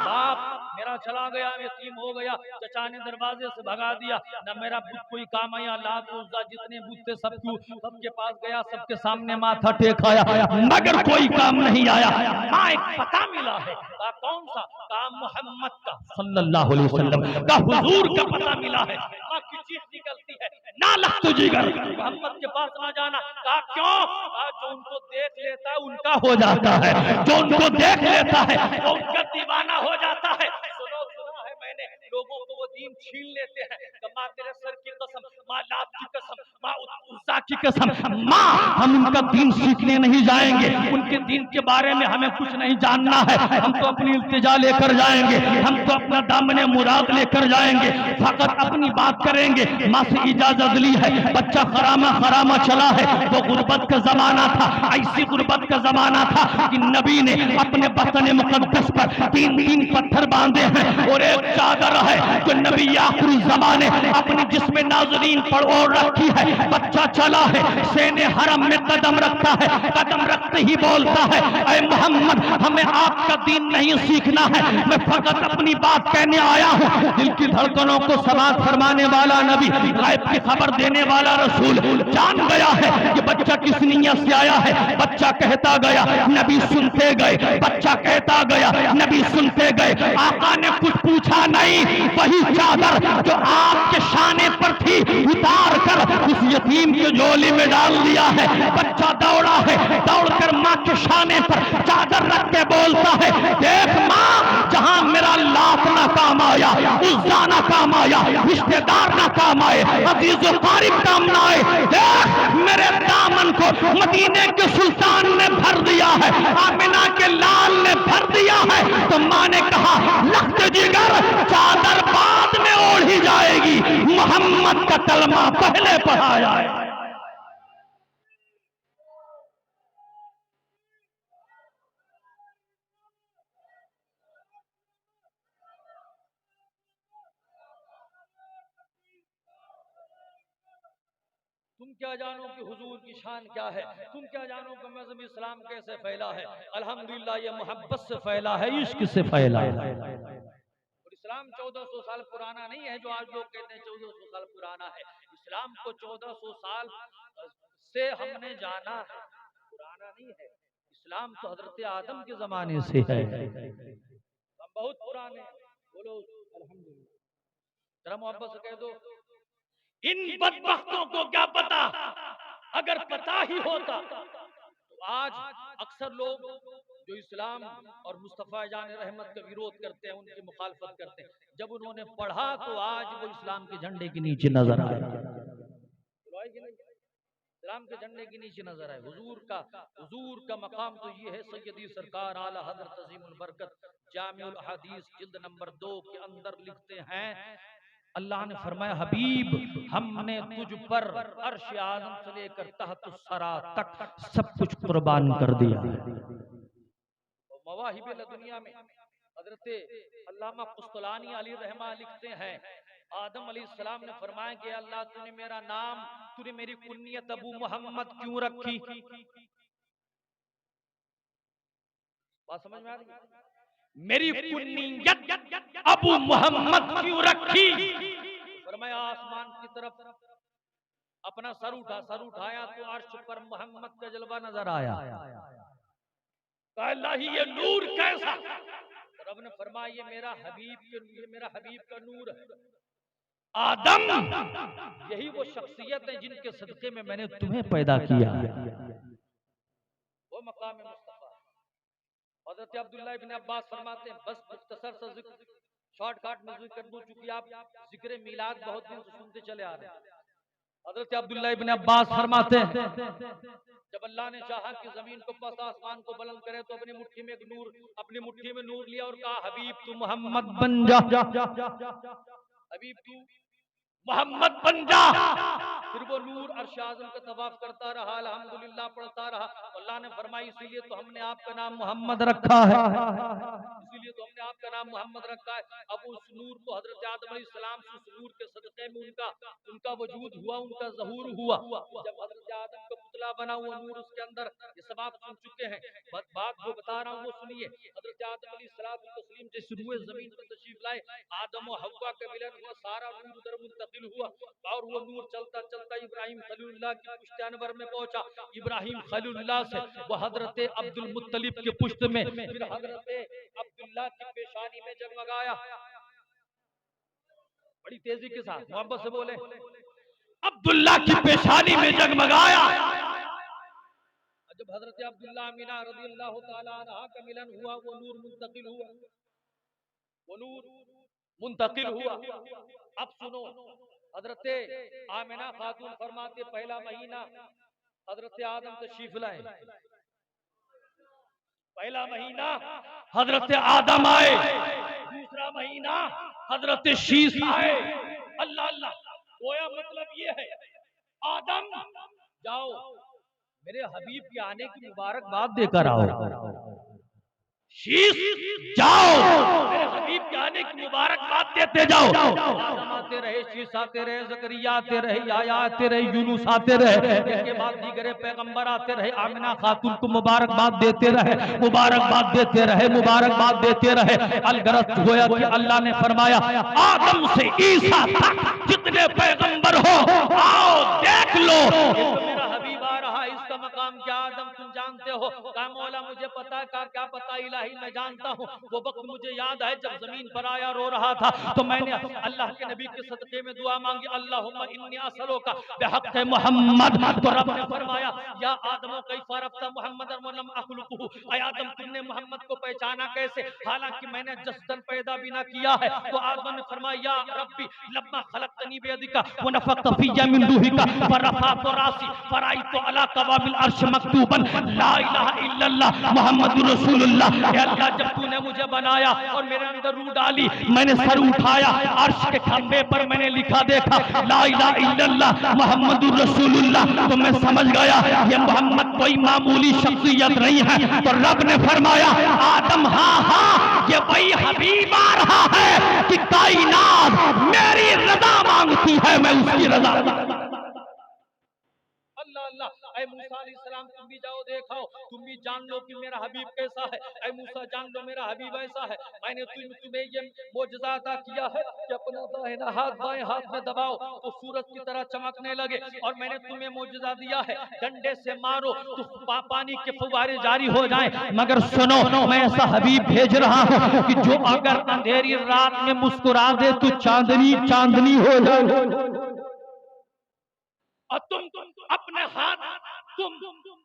A: बाप मेरा चला गया, यतीम हो गया। चचा ने दरवाजे से भगा दिया, न मेरा बुत कोई काम आया। लात उज़्ज़ा जितने बुत थे सबके पास गया, सबके सामने माथा टेकाया, मगर कोई काम नहीं आया। माँ एक पता मिला है। कहा कौन सा? कहा मोहम्मद का सल्लल्लाहु अलैहि वसल्लम का, हुजूर का पता मिला है। माँ की चीख निकलती है, ना लग तुझे घर, मोहम्मद के पास ना जाना। कहा क्यों? कहा जो उनको देख लेता है उनका हो जाता है, जो उनको देख लेता है वो उनका दीवाना हो जाता है। सुना है मैंने, लोगों को वो दीन छीन लेते हैं। तो माँ तेरे सर की कसम, माँ लात की कसम, माँ उज़्ज़ा की कसम, माँ हम उनका दीन सीखने नहीं जाएंगे, उनके दीन के बारे में हमें कुछ नहीं जानना है। हम तो अपनी इल्तिजा लेकर जाएंगे, हम तो अपना दामने मुराद लेकर जाएंगे, फकत अपनी बात करेंगे। माँ से इजाजत ली है, बच्चा खरामा चला है। वो गुर्बत का जमाना था, ऐसी गुर्बत का जमाना था कि नबी ने अपने वतन मुकद्दस पर 3 पत्थर बांधे हैं और एक चादर है जो नबी आखिरी जमाने अपनी जिस्म नाज़रीन पर ओढ़ रखी है। बच्चा चला है, सेने हरम में कदम रखता है, कदम रखते ही बोलता है, ऐ मोहम्मद हमें आपका दीन नहीं सीखना है, मैं फकत अपनी बात कहने आया हूँ। दिल की धड़कनों को समात फरमाने वाला नबी, गायब की खबर देने वाला रसूल जान गया है कि बच्चा किस नीयत से आया है। बच्चा कहता गया, नबी सुनते गए, बच्चा कहता गया, नबी सुनते गए। आका ने कुछ पूछा नहीं, वही चादर जो आपके शाने पर थी उतार कर उस यतीम के झोली में डाल दिया है। बच्चा दौड़ा है, दौड़कर माँ के शाने पर चादर रख के बोलता है, देख माँ, जहां मेरा लात ना काम आया, उज़्ज़ा ना काम आया, रिश्तेदार ना काम आए, अजीज व क़रीब काम ना आए, देख मेरे दामन को मदीने के सुल्तान ने भर दिया है, आमिना के लाल ने भर दिया है। तो माँ ने कहा, लख्त जिगर, चादर बाद में ओढ़ी जाएगी, मोहम्मद का कलमा पहले पढ़ा जाए। तुम क्या जानो कि हुजूर की शान क्या है, तुम क्या जानो कि मज़हब इस्लाम कैसे फैला है। अल्हम्दुलिल्लाह ये मोहब्बत से फैला है, इश्क से फैला है। और इस्लाम 1400 साल पुराना नहीं है जो आज लोग कहते हैं 1400 साल पुराना है। इस्लाम को 1400 साल से हमने जाना है, पुराना नहीं है। इस्लाम तो हजरत आदम के जमाने से है, हम बहुत पुराने। बोलो अल्हम्दुलिल्लाह, जरा मोहब्बत से कह दो। इन बदबख्तों को क्या पता अगर पता ही होता तो आज अक्सर लोग जो इस्लाम और मुस्तफ़ा जान रहमत का विरोध करते हैं, उनकी मुखालफत करते हैं, जब उन्होंने पढ़ा तो आज वो इस्लाम के झंडे के नीचे नजर आए। इस्लाम के झंडे के नीचे नजर आए। हुजूर का मकाम तो ये है, सैयदी सरकार आला हज़रत अज़ीमुल बरकत जामिउल अहादीस जिल्द नंबर 2 के अंदर लिखते हैं, अल्लाह ने फरमाया, हबीब हमने तुझ पर अर्श आज़म से लेकर तहत सरा तक सब कुछ कुर्बान कर दिया। मवाहिब दुनिया में हजरत अल्लामा कुस्तलानी अली रहमा लिखते हैं, आदम अलैहिस्सलाम ने फरमाया कि अल्लाह तूने मेरा नाम, तूने मेरी कुन्नियत अबू मोहम्मद क्यों रखी? बात समझ में आ रही? मेरी कुन्नियत अबू मोहम्मद क्यों रखी? फरमाया आसमान की तरफ अपना सर उठाया तो अर्श पर मोहम्मद का जलवा नजर आया। अल्लाह ही ये नूर कैसा? रब ने फरमाया ये मेरा हबीब का नूर है। आदम यही वो शख्सियत है जिनके सदक़े में मैंने तुम्हें पैदा किया। वो मकाम मुस्तफा। हज़रत अब्दुल्लाह इब्न अब्बास फरमाते हैं, बस मुख्तसर सा जिक्र शॉर्टकट में जिक्र कर दूं, चूंकि आप जिक्र मिलाद बहुत दिन से सुनते चले आ रहे हैं। हज़रत अब्दुल्लाह इब्न अब्बास फरमाते हैं, जब अल्लाह ने चाहा कि जमीन को पस आसमान को बुलंद करे तो अपनी मुट्ठी में नूर लिया और कहा, हबीब तू मोहम्मद बन जा, हबीब तू मोहम्मद बन जा। फिर वो नूर अर्श आज़म का तवाफ करता रहा, अल्हम्दुलिल्लाह पढ़ता रहा। अल्लाह ने फरमाई इसीलिए तो हमने आपका नाम मोहम्मद रखा है, इसीलिए तो हमने आपका नाम मोहम्मद रखा है। अब उस नूर को हजरत आदम अलैहिस्सलाम से उस नूर के सदक़े में उनका वजूद हुआ, उनका ज़हूर हुआ। जब हजरत आदम का पुतला बना हुआ नूर उसके अंदर, ये सब आप सुन चुके हैं। बात जो बता रहा हूँ वो सुनिए। हजरत आदम अलैहिस्सलाम तस्लीम जैसे रुए जमीन पर तशरीफ लाए, आदम और हव्वा का मिलन हुआ, सारा नूर उधर मुंतकिल हुआ और वो नूर चलता चलता इब्राहिम खलीलुल्लाह की पुश्त अनवर में पहुंचा। इब्राहिम खलीलुल्लाह से वो हजरत अब्दुल मुत्तलिब के पुश्त में, फिर हजरत अब्दुल्लाह की पेशानी में जगमगाया। बड़ी तेजी के साथ मोहब्बत से बोले, अब्दुल्लाह की पेशानी में जगमगाया। जब हजरत अब्दुल्लाह अमीना रज़ियल्लाहु ताला अन्हा का मिलन हुआ, वो नूर मुंतकिल हुआ। अब सुनो, हजरत आमिना खातून फरमाते, पहला महीना हजरत आदम तशरीफ लाए, पहला महीना हजरत आदम आए, दूसरा महीना हजरत शीश आए। अल्लाह अल्लाह, गोया मतलब ये है, आदम जाओ मेरे हबीब के आने की मुबारकबाद देकर आओ, शीश जाओ मेरे हबीब के आने की मुबारकबाद देते जाओ। आदम आते रहे, शीश आते रहे, ज़करिया आते रहे, याया आते रहे, यूनुस आते रहे, इसके बाद दीगरे पैगंबर आते रहे, आमिना खातून को मुबारकबाद देते रहे, मुबारकबाद देते रहे। अलगरज गोया कि अल्लाह ने फरमाया, आदम से ईसा तक जितने पैगंबर हो आओ देख लो, मेरा हबीब आ रहा है, इसका मकाम क्या आदम तुम जानते हो? कहा मौला मुझे पता, का क्या पता इलाही मैं जानता हूँ। वो वक्त मुझे याद है जब जमीन पर आया रो रहा था, तो मैंने अल्लाह के नबी के सदक़े में दुआ मांगी, अल्लाहुम्मा इन्नी असअलुका बिहक़्क़ि मोहम्मद। तो रब ने फरमाया, या आदम कैफ़ अरफ़्ता मुहम्मदन व लम अख़्लुक़हु, ऐ आदम तुमने मोहम्मद को पहचाना कैसे, हालांकि मैंने जस्दन पैदा भी ना किया है। तो आदम ने फरमाया, या रब्बी लम्मा खलक़तनी बियदिका व नफ़ख़्त फ़िय्या मिन रूहिका व रफ़अतु रासी फ़रअयतु अला क़वामिल अर्श मक्तूबन ला इलाहा इल्लल्लाह मुहम्मदुर रसूलुल्लाह। अल्लाह जब तूने मुझे बनाया और मेरे अंदर रूह डाली, मैंने सर उठाया, अर्श के खंबे पर मैंने लिखा देखा ला इलाहा इल्लल्लाह मुहम्मदुर रसूलुल्लाह, तो मैं समझ गया ये मोहम्मद कोई मामूली शख्सियत नहीं है। तो रब ने फरमाया, आदम हाँ हाँ ये वही हबीब आ रहा है कि कायनात मेरी रजा मांगती है, मैं उसकी रजा। अल्लाह अल्लाह, ऐ मूसा अलैहिस्सलाम तुम भी जाओ देखाओ, तुम भी जान लो कि मेरा हबीब कैसा है। ऐ मूसा जान लो मेरा हबीब ऐसा है। मैंने तुम्हें ये मोजज़ा अता किया है कि अपना दाहिना हाथ बाएं हाथ में दबाओ तो सूरज की तरह चमकने लगे, और मैंने तुम्हें मोजज़ा दिया है डंडे से मारो तो पानी के फुव्वारे जारी हो जाए। मगर सुनो, मैं ऐसा हबीब भेज रहा हूँ कि जो अगर अंधेरी रात में मुस्कुरा दे तो चांदनी चांदनी हो जाए। और तुम अपने हाथ तुम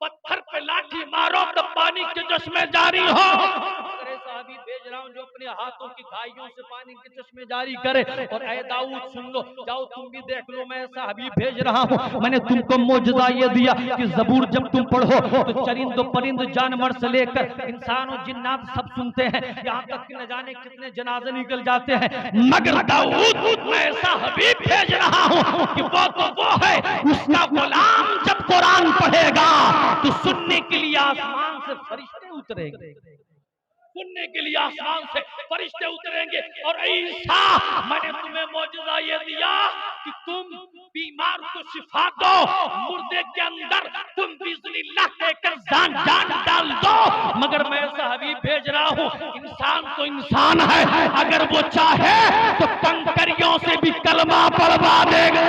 A: पत्थर पे लाठी मारो तो पानी के चश्मे जारी हो। अगर ऐसा अभी भेज रहा हूँ जो अपने हाथों की घाइयों से पानी के चश्मे जारी करे। और ऐ दाऊद सुन लो, जाओ तुम भी देख लो, मैं ऐसा अभी भेज रहा हूँ। मैंने तुमको मौजूदा ये दिया कि जबूर जब तुम पढ़ो तो चरिंद परिंद जानवर से लेकर इंसान और जिन्नात सब सुनते हैं, यहाँ तक कि न जाने कितने जनाजे निकल जाते हैं। मगर दाऊद मैं ऐसा हबीब भेज रहा हूँ कि वो तो वो है, उसका गुलाम जब कुरान पढ़ेगा तो सुनने के लिए आसमान से फरिश्ते उतरेंगे, सुनने के लिए आसमान से फरिश्ते उतरेंगे। और ईसा मैंने तुम्हें मौजूदा ये दिया कि तुम बीमार को शिफा दो, मुर्दे के अंदर तुम बिस्मिल्लाह कहकर जान डाल दो। मगर मैं ऐसा हबीब भेज रहा हूँ, इंसान तो इंसान है, अगर वो चाहे तो कंकरियों से भी कलमा पढ़वा देगा,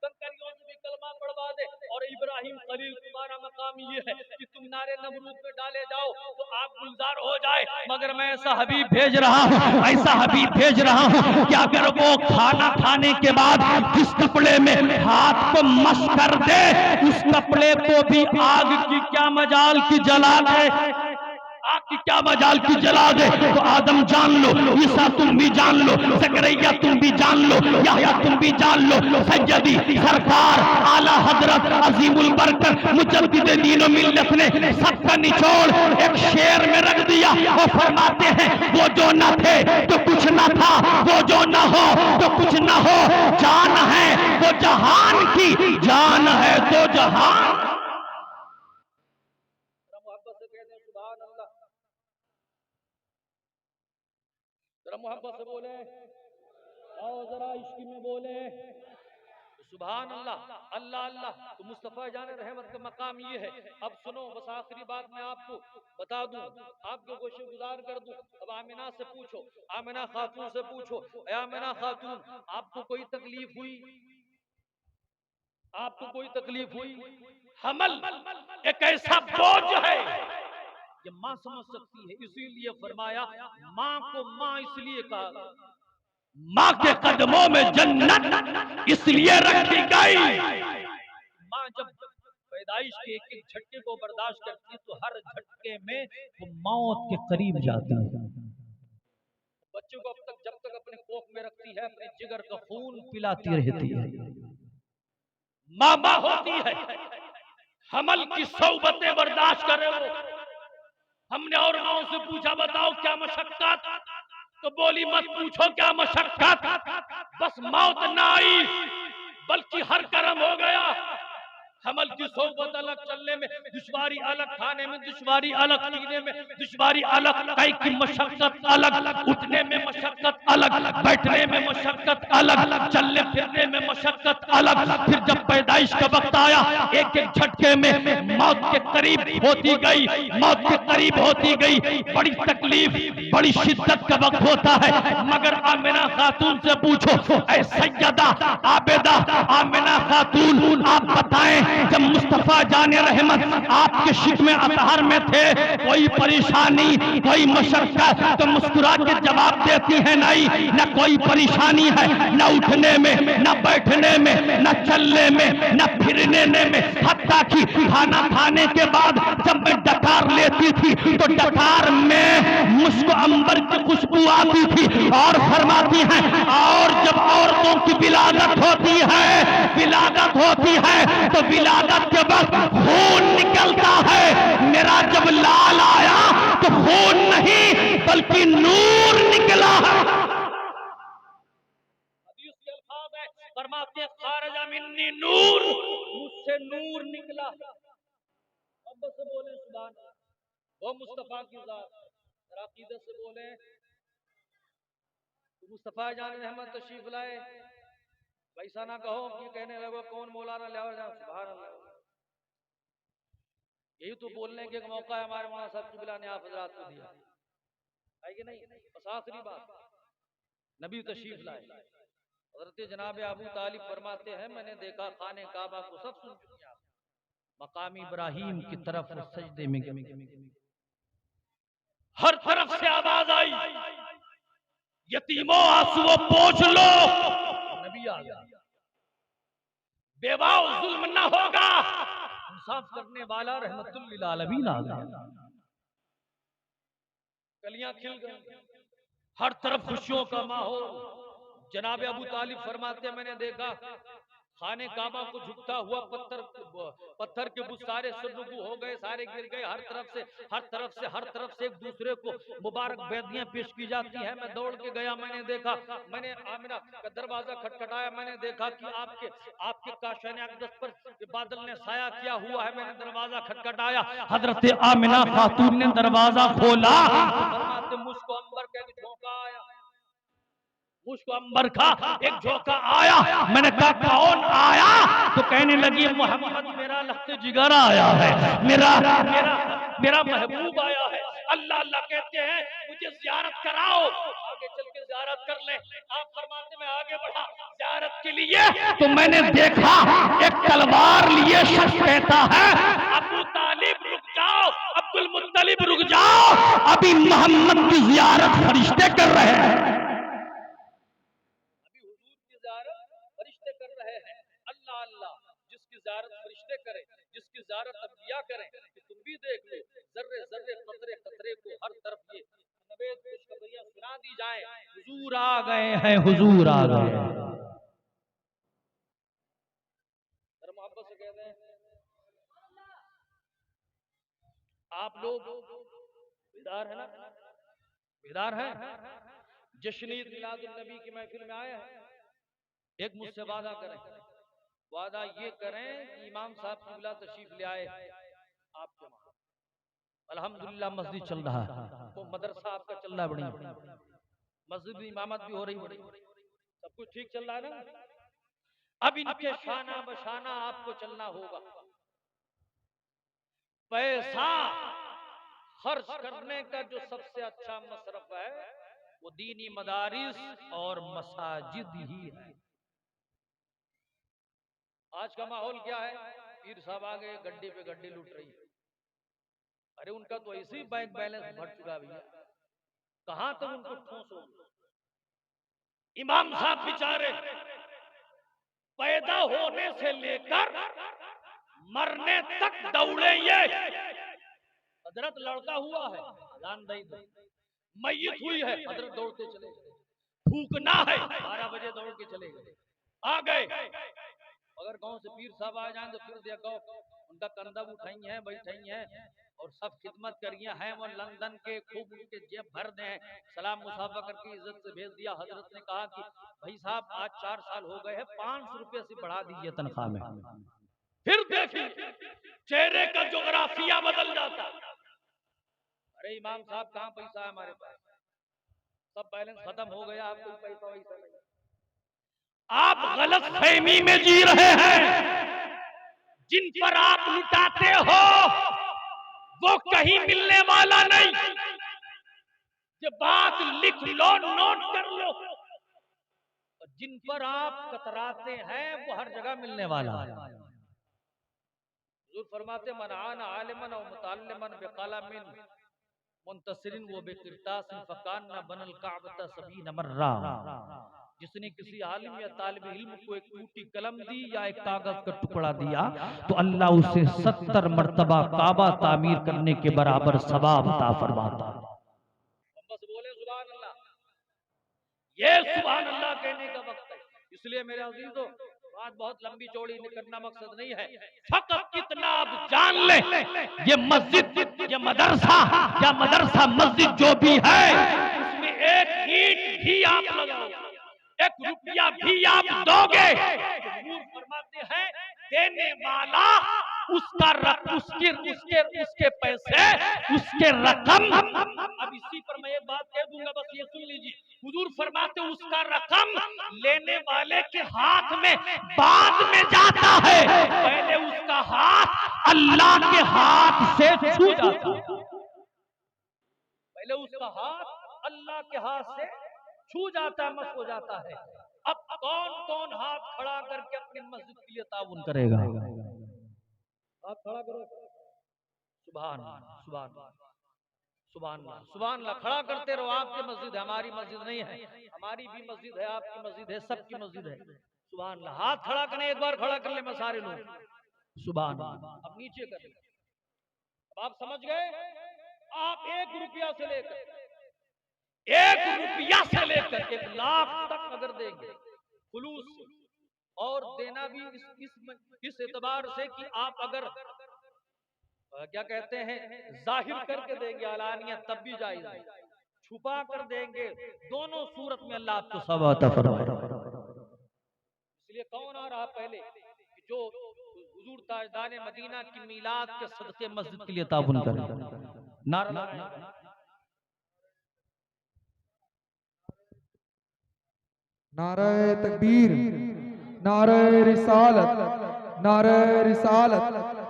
A: कंकरियों से भी कलमा पढ़वा दे। और इब्राहिम खलील तुम्हारा मकाम ये है कि तुम नारे नमरूद में डाले जाओ तो आग गुलजार हो जाए। मगर मैं ऐसा हबीब भेज रहा हूँ, ऐसा हबीब भेज रहा हूँ कि अगर वो खाना खाने के बाद जिस कपड़े में हाथ को मस कर दे, उस कपड़े को भी आग की क्या मजाल की जला दे, आग की क्या मजाल की जला दे। तो आदम जान लो, ईसा तुम भी जान लो, ज़करिया तुम भी जान लो, याह्या तुम भी जान लो, सैयदी सरकार आला हजरत अजीमुल बरकत मुजद्दिद दीन व मिल्लत ने सबका निचोड़ एक शेर में रख दिया। और फरमाते हैं वो जो न थे तो कुछ न था, वो जो न हो तो कुछ न हो, जान है वो जहान की, जान है तो जहान। जरा मोहब्बत से बोले, आओ जरा इश्क में बोले सुभान अल्लाह, अल्लाह अल्लाह। तो मुस्तफा जान रहमत का मकाम ये है। अब सुनो, बस आखिरी बात मैं आपको बता दूं, आपको गोशे गुजार कर दूं। अब आमिना से पूछो, आमिना खातून से पूछो, आमिना खातून आपको कोई तकलीफ हुई, आपको कोई तकलीफ हुई? हमल एक ऐसा बोझ है ये माँ समझ सकती है, इसीलिए फरमाया माँ को माँ इसलिए कहा, माँ के कदमों में जन्नत इसलिए रखी गई। माँ जब पैदाइश के एक एक झटके को बर्दाश्त करती है तो हर झटके में वो मौत के करीब जाती है। बच्चों को अब तक जब तक अपने कोख में रखती है, अपने जिगर का खून पिलाती रहती है, माँ माँ होती है। हमल की सौबतें बर्दाश्त करे वो। हमने और माओ से पूछा बताओ क्या मशक्कत, तो बोली मत पूछो क्या मशक्कत, बस मौत ना आई बल्कि हर कर्म हो गया। हमल की सोबत अलग, चलने में दुश्वारी अलग, खाने में दुश्वारी अलग, पीने में दुश्वारी अलग, कई की मशक्कत अलग, उठने में मशक्कत अलग, बैठने में मशक्कत अलग, चलने फिरने में मशक्कत अलग। फिर जब पैदाइश का वक्त आया, एक एक झटके में मौत के करीब होती गई, मौत के करीब होती गई। बड़ी तकलीफ, बड़ी शिद्दत का वक्त होता है। मगर आमिना खातून से पूछो, ऐ सैयदा आबिदा आमिना खातून, आप बताएं जब मुस्तफा जाने रहमत आपके शिकमे अतहर में थे, कोई परेशानी, कोई मशक्कत, तो मुस्कुरा के जवाब देती है नहीं, न कोई परेशानी है, न उठने में, न बैठने में, न चलने में, न फिरने में। हत्ता कि खाना खाने के बाद जब मैं डकार लेती थी तो डकार में मुझको अंबर की खुशबू आती थी। और फरमाती हैं और जब औरतों की विलादत होती है, विलादत होती है तो विलादत के वक्त खून निकलता है। मेरा जब लाल आया तो खून नहीं बल्कि नूर निकला है। फरमाते खारजा मिन्नी नूर, मुझसे नूर निकला। अब से बोले सुभान अल्लाह, वो मुस्तफा की जात। अकीदत से बोले तो मुस्तफा जान रहमत तशरीफ लाए, वैसा ना कहो कि कहने लगो कौन मौलाना ले जाओ। सुभान अल्लाह, यही तो बोलने के मौका है हमारे मौलाना साहब किबला ने आप हजरात को दिया है कि नहीं। बस आखिरी बात, नबी तशरीफ लाए, हजरत जनाब अबू तालिब फरमाते हैं मैंने देखा खाने काबा को सब सुन चुके हैं, मकाम इब्राहिम की तरफ सजदे में हर तरफ से आवाज आई, यतीमों आंसुओं पोंछ लो। नबी आ गया, बेवाओ जुल्म न होगा, इंसाफ करने वाला रहमतुल लिल आलमीन आ गया। कलियां खिल गई, हर तरफ खुशियों का माहौल। जनाब अबू तालिब फरमाते मैंने देखा खाने काबा को झुकता हुआ पत्थर के बुत सारे सुरनगू हो गए, सारे गिर गए। हर तरफ से एक दूसरे को मुबारक बेदियां पेश की जाती है। मैं दौड़ के गया, मैंने देखा, मैंने आमिना का दरवाजा खटखटाया, मैंने देखा कि आपके काशाने अक़दस पर बादल ने साया किया हुआ है। मैंने दरवाजा खटखटाया, हजरत आमिना खातून ने दरवाजा खोला, फरमाते मुझको अंबर का एक झोंका आया, मुझको अंबर का एक झोंका आया। मैंने कहा कौन आया? तो कहने लगी मोहम्मद मेरा लख्त जिगर आया है, मेरा मेरा मेरा महबूब आया है। अल्लाह अल्लाह कहते हैं, मुझे ज़ियारत कराओ, आगे चल के ज़ियारत कर ले। आप फरमाते मैं आगे बढ़ा ज़ियारत के लिए, तो मैंने देखा एक तलवार लिए शख्स कहता है अबू तालिब रुक जाओ, अब्दुल मुत्तलिब रुक जाओ, अभी मोहम्मद की ज़ियारत फरिश्ते कर रहे हैं, फरिश्ते कर रहे हैं। अल्लाह अल्लाह, जिसकी ज़ियारत फरिश्ते करें, जिसकी ज़ियारत अंबिया करें, कि तुम भी देख लो जर्रे जर्रे कतरे कतरे को हर तरफ ये नवेद खुशखबरियां सुना दी जाए, हुजूर आ गए हैं, हुजूर आ गए हैं। मोहब्बत से कहते हैं आप लोग बेदार है ना, बेदार है। जश्न ईद मिलादुन नबी की महफिल में आए हैं, एक मुझसे वादा करें, वादा ये करें कि इमाम साहब किबला तशरीफ ले आए आपके वहां। अल्हम्दुलिल्लाह मस्जिद चल रहा है, वो मदरसा आपका चल रहा है, बढ़िया मस्जिद में इमामत भी हो रही, बड़ी सब कुछ ठीक चल रहा है ना। अब इनके शाना बशाना आपको चलना होगा। पैसा खर्च करने का जो सबसे अच्छा मसरफ है वो दीनी मदारिस और मसाजिद ही है। आज का माहौल क्या है? पीर साहब आ गए, गड्डी पे गड्डी लूट रही है। अरे उनका तो ऐसे ही बैंक बैलेंस भर चुका भैया, कहां तक उनको ठोस हो। इमाम साहब बेचारे पैदा होने से लेकर मरने तक दौड़े, ये हजरत लड़का हुआ है जान दई दो, मैयत हुई है हजरत दौड़ते चले गए, फूकना है 12 बजे दौड़ के चले गए, आ गए। अगर गांव से पीर साहब आ जाए तो फिर देखो उनका कंधा उठाई है, बैठाई है और सब खिदमत करिए हैं। वो लंदन के खूब उनके जेब भर दे, सलाम मुसाफा करके इज्जत से भेज दिया। हजरत ने कहा कि भाई साहब आज 4 साल हो गए हैं, 500 रुपये से बढ़ा दीजिए तनख्वाह में। फिर देखिए चेहरे का जोग्राफिया बदल जाता। अरे इमाम साहब कहाँ पैसा है हमारे पास, सब बैलेंस खत्म हो गया, आप कोई पैसा वैसा नहीं। आप गलत फहमी में जी रहे हैं। जिन पर आप लुटाते हो वो कहीं मिलने वाला नहीं। ये बात लिख लो, नोट कर लो। और जिन पर आप कतराते हैं वो हर जगह मिलने वाला है। हुजूर फरमाते मन आना आलिमन और मुताल्लिमन बिक़लमिन मुंतसिरिन वो बिकिरतासिन फकान्ना बनल काबता सबीन मर्रा। जिसने किसी आलिम या तालिब इल्म को एक टूटी कलम दी या एक कागज का टुकड़ा दिया तो अल्लाह उसे 70 मर्तबा काबा तामीर करने के बराबर सवाब अता फरमाता। बस बोले सुभान अल्लाह। ये सुभान अल्लाह कहने का वक्त है। इसलिए मेरे अजीजों बात बहुत लंबी चौड़ी करना मकसद नहीं है, फकत कितना आप जान ले ये मस्जिद ये मदरसा या मदरसा मस्जिद जो भी है उसमें एक ईंट भी आप लगाओ, एक रुपया भी आप दोगे तो फरमाते हैं देने वाला उसका उसके पैसे उसके रकम। अब इसी पर मैं एक बात कह दूंगा, बस ये सुन लीजिए। हुजूर फरमाते उसका रकम लेने वाले के हाथ में बाद में जाता है, पहले उसका हाथ अल्लाह के हाथ से छू जाता है। पहले उसका हाथ अल्लाह के हाथ से छू जाता है, मस हो जाता है। अब कौन कौन हाथ खड़ा करके अपनी मस्जिद के लिए ताउन करेगा? हाथ खड़ा करो। सुभान सुभान सुभान सुभान अल्लाह, खड़ा करते रहो। आपकी मस्जिद है, हमारी मस्जिद नहीं है। हमारी भी मस्जिद है, आपकी मस्जिद है, सबकी मस्जिद है। सुभान अल्लाह। हाथ खड़ा करें, एक बार खड़ा कर ले मैं सारे लोग। सुभान अल्लाह। अब नीचे कर ले। अब आप समझ गए, आप 1 रुपया से लेकर 1 लाख तक अगर देंगे खुलूस से, और देना भी इस एतबार से कि आप अगर क्या कहते हैं जाहिर करके देंगे अलानिया तब भी जायज है, छुपा कर देंगे, दोनों सूरत में अल्लाह आपको सब अता फरमाए। इसलिए कौन आ रहा पहले कि जो हुजूर ताजदार मदीना की मीलाद के सदके मस्जिद के लिए ताबुन करें। नारा
C: नारे तकबीर, नारे रिसालत, नारे रिसालत,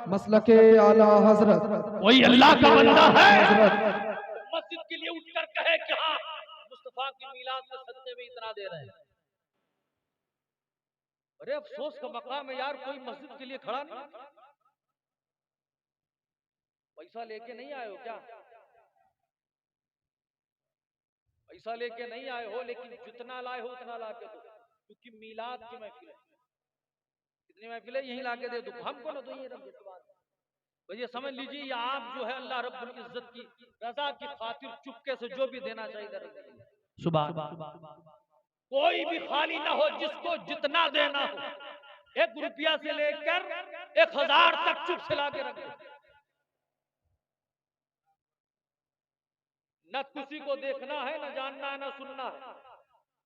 C: मसलके आला हजरत।
A: कोई अल्लाह का बंदा है
C: हजरत
A: मस्जिद के लिए उठकर कहे कि हाँ मुस्तफा की मीलाद के सदके में इतना दे रहे हैं। अरे अफसोस का मकाम है यार, कोई मस्जिद के लिए खड़ा नहीं। पैसा लेके नहीं आए हो क्या? पैसा लेके नहीं आए हो, लेकिन जितना लाए हो उतना ला के दो, क्योंकि मीलाद की महफिल है। कितनी महफिल है? यही ला के दे दो हमको ना, तो ये तो ये समझ लीजिए, ये आप जो है अल्लाह रब्बुल इज्जत की रजा की खातिर चुपके से जो भी देना चाहिए। सुभान, कोई भी खाली ना हो, जिसको जितना देना हो, 1 रुपया से लेकर 1000 तक चुप से ला के रखे। न किसी को देखना है, न जानना है, न सुनना है।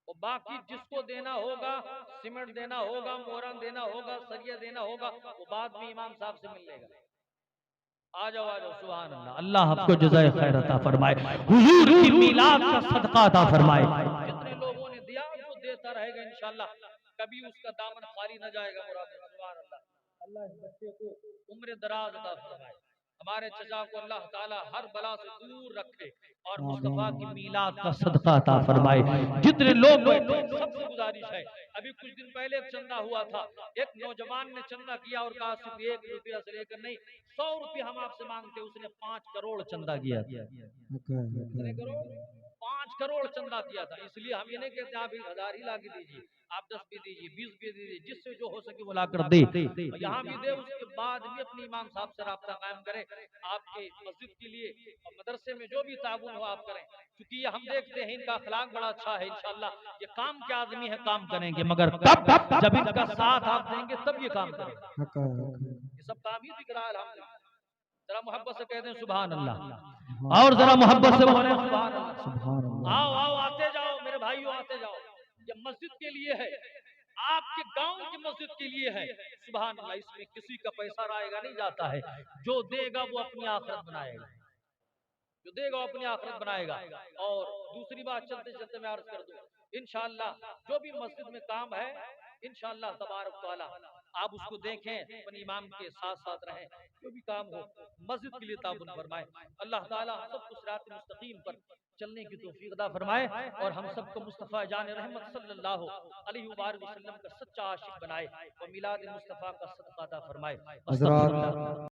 A: और बाकी जिसको देना होगा, सीमेंट देना होगा, मोरन देना होगा, सरिया देना होगा, वो बाद में इमाम साहब से मिल लेगा। आ जाओ सुभान अल्लाह। अल्लाह आपको जज़ाए खैर अता फरमाए, हुजूर की मीलाद का सदका अता फरमाए। जितने लोगों ने दिया वो देता रहेगा इंशाअल्लाह, कभी उसका दामन खाली न जाएगा। मुराद सुभान अल्लाह। अल्लाह इस बच्चे को उम्र दराज अता फरमाए, हमारे चचा को अल्लाह ताला हर बला से दूर रखे और मुस्तफा की मीलाद का सदका अता फरमाए। जितने लोग बैठे सबसे गुजारिश है, अभी कुछ दिन पहले एक चंदा हुआ था, एक नौजवान ने चंदा किया और कहा सिर्फ 1 रुपया से लेकर नहीं 100 रुपया हम आपसे मांगते, उसने 5 करोड़ चंदा किया। कितने करोड़? 5 करोड़ चंदा किया था। इसलिए हम ये नहीं कहते आप 1000 ही ला के दीजिए, आप 10 भी दीजिए, 20 भी दीजिए, जिससे जो हो सके वो ला कर दे। यहाँ भी दे, उसके बाद भी अपनी इमाम साहब से राब्ता कायम करें, आपके मस्जिद के लिए और मदरसे में जो भी ताबून हो आप करें, क्योंकि ये हम देखते हैं इनका अखलाक बड़ा अच्छा है। इंशाल्लाह ये काम के आदमी है, काम करेंगे, मगर तब जब इनका साथ आप देंगे तब ये काम करेंगे। ये सब काम ही दिख रहा है अल्हम्दुलिल्लाह। जरा मोहब्बत से कहते हैं सुभान अल्लाह, और जरा मोहब्बत से बोले सुभान अल्लाह। आओ आओ आते जाओ मेरे भाइयों, आते जाओ। ये मस्जिद के लिए है, आपके गांव की मस्जिद के लिए है। सुभान अल्लाह, इसमें किसी का पैसा आएगा नहीं जाता है, जो देगा वो अपनी आखिरत बनाएगा, जो देगा वो अपनी आखिरत बनाएगा। और दूसरी बात चलते चलते मैं अर्ज कर दूं, इंशाअल्लाह जो भी मस्जिद में काम है इंशाअल्लाह तबारक तआला आप उसको देखें, अपने इमाम के साथ साथ रहें, जो भी काम हो मस्जिद के लिए ताबुन फरमाए। अल्लाह ताला हम सबको सिरात मुस्तकीम पर चलने की तौफीक अता फरमाए और हम सबको मुस्तफ़ा जान रहमत सल्लल्लाहु अलैहि वसल्लम का सच्चा आशिक बनाए और मिलाद मुस्तफ़ा का सदका अता फरमाए। अस्तगफिरुल्लाह।